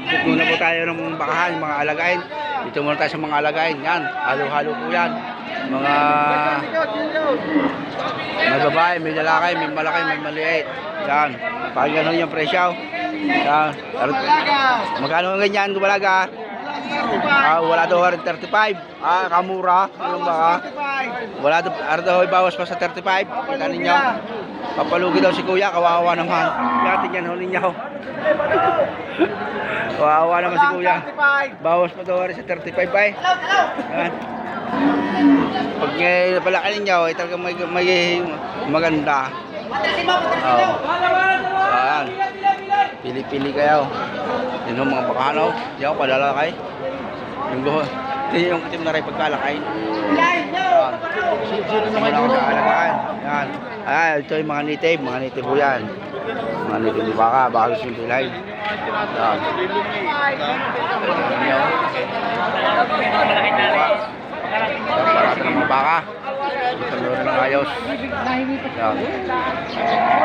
Dito muna po tayo ng bakahan, mga alagain. Dito muna tayo sa mga alagain. Yan, halo-halo po yan. Mga may babae, may lalaki, may malaki, may maliit. Yan, pakinggan nyo yung presyo. Yan, magkano ang ganyan, dumalaga? Wala daw 35. Kamura. Anong baka? Wala daw, bawas pa sa 35. Kita ninyo. Papalugi daw si kuya, kawawa naman. Yatin yan, hunin niyo. Kawawa naman si kuya. Bawas pa daw sa 35 ay. Yan. Pag napalaki ninyo, ay talagang may maganda. Yan. Pili-pili kayo. Yan yung mga bakano. Yan, palalakay. Yung buho. Yung itim na rin pagkalakay. Yan. Wala ko sa alagaan. Yan. Ito yung mga native. Mga native po yan. Mga native di baka. Baka gusto yung pilay. Yan. Parata ng mga baka. Saluran ng ayos. Yan.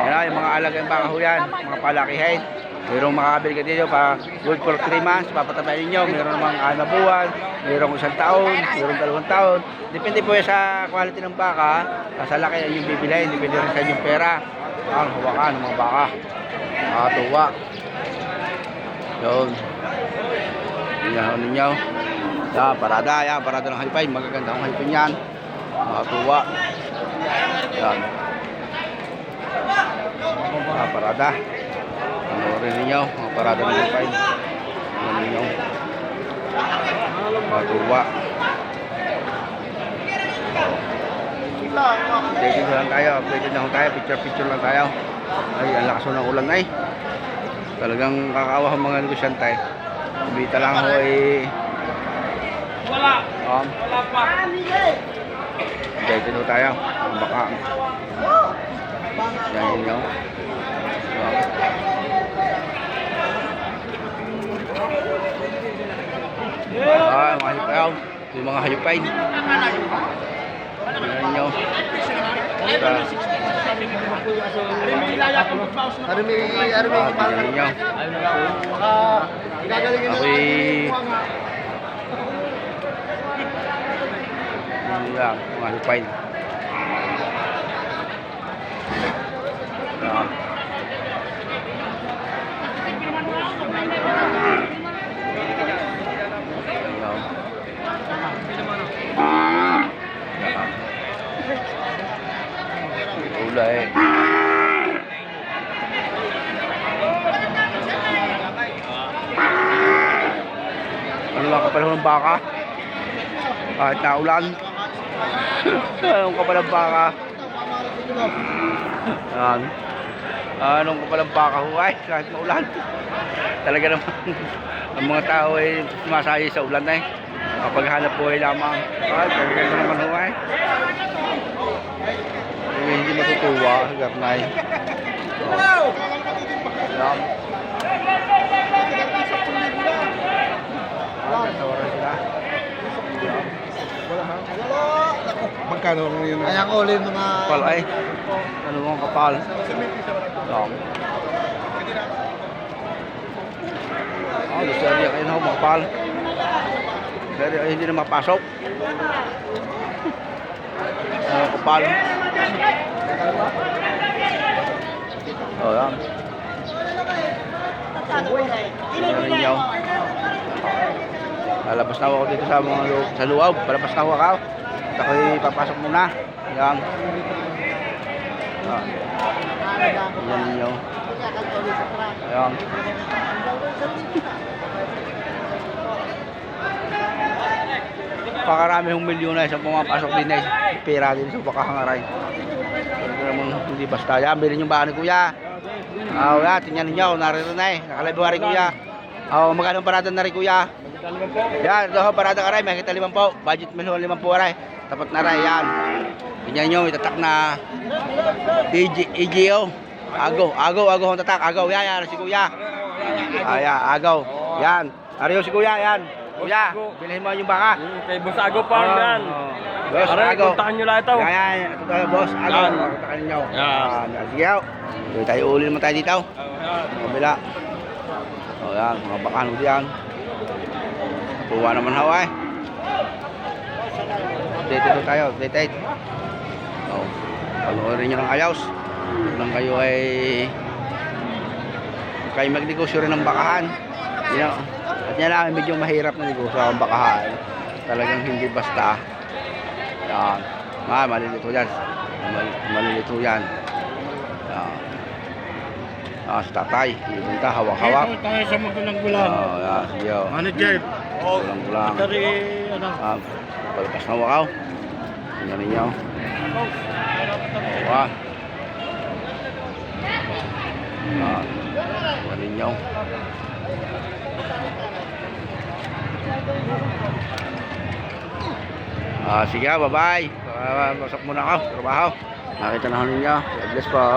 Yan yung mga alagang baka ho yan. Mga palakihin. Mayroong makakabili ka dito pa good for 3 months, papatabayin ninyo. Mayroong namang 6 buwan, mayroong 1 taon, mayroong 2 taon. Depende po sa quality ng baka, sa laki ang yung bibilhin, depende rin sa inyong pera. Ang hawakan ng mga baka. Tuwa. Yun. Yan ninyo. Yan, parada ng halipay. Magaganda ang halipay niyan. Tuwa. Yan. Parada. Rin ninyo, mga parada ng halipay. Yan ninyo. Tuwa. Updated lang tayo, picture lang tayo. Ay, ang lakas ng ulan ay. Talagang kakawa ang mga negosyante. Bita lang ako ay wala pa. Updated lang tayo. Baka. Yan ninyo. Mga hayupay. Yung mga hayupay. Yan ninyo. Mga hayupay. Ulay. Ano lang kapal ng baka? Kahit na ulan. Anong kapal ng baka? Yan. Anong kapal ng baka huway? Kahit na ulan. Talaga naman ang mga tao ay sumasaya sa ulan na eh. Kapag hanap buhay lamang. Talaga naman huway. Hindi matutuwa sa garnay. Yan. Nagtawaran sila. Magkano yun? Kaya ko ulit mga... Kapal ay. Ano mga kapal? Yan. Gusto niya kayo na mga kapal. Pero hindi na mapasok. Kapal. Yan. Yan ninyo. Lalabas na ako dito sa mga sa luwag. Palabas na ako. At ako'y papasok muna. Yan. Yan ninyo. Yan. Pakarami hong milyon na isang pumapasok din na pera din sa bakahangaray. Hindi basta. Yan, bilhin yung baka ni kuya. Yan, tingnan ninyo. Narito na eh. Nakalibuha rin kuya. Magkano parada na rin kuya? Yan, ito parada ka rin. May kita 5 po. Budget milyon 5 po rin. Tapat na rin. Yan. Tingnan nyo, itatak na EGO. Agaw ang tatak. Agaw, yan, si kuya. Ayan, agaw. Yan. Ariyo si kuya, yan. Kuya, bilhin mo yung baka. Kay Boss Ago pa yan. Boss Aray, Ago. kontakan nyo lang ito. Yan, ito tayo, Boss Ago. Kontakan nyo. Sige, sige. Tayo uli naman tayo dito. Kabila. O yan, mga bakahan ho diyan. Tuwa naman ho eh. Update tayo, update. O, panoorin nyo ng ayos. Kung kayo ay kayo magnegosyo rin ng bakahan. At yan lang, medyo mahirap na negosyo ang bakahan. Talagang hindi basta. Yan. Malilito yan. Malilito yan. Yan. Si tatay. Ibunta, hawak-hawak. Ito tayo sa magulang-gulang. Yan. Sige o. Manager. Gulang-gulang. Dari, ano? Pagkas na wakaw. Tingnan ninyo. Wow. Tingnan ninyo. Sige, bye-bye. Pasok muna ako. Trabaho. Nakita na ho ninyo. God bless po.